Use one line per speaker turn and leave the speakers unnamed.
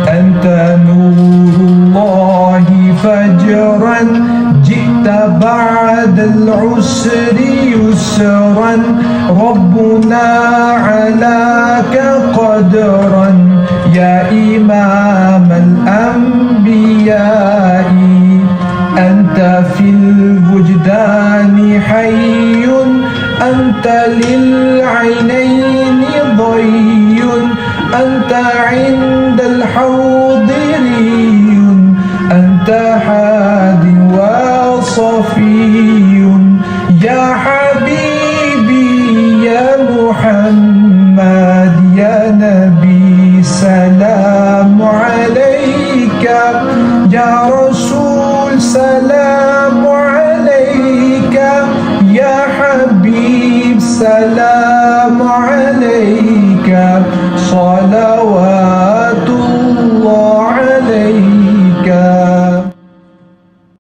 أنت نور الله فجرا جئت بعد العسر يسرا ربنا علاك قدرا يا إمام الأنبياء أنت في الوجدان حي أنت للعينين ضي أنت عند الحوض ري أنت حاد وصفي يا حبيبي يا محمد يا نبي سلام عليك يا رسول سلام عليك يا حبيب سلام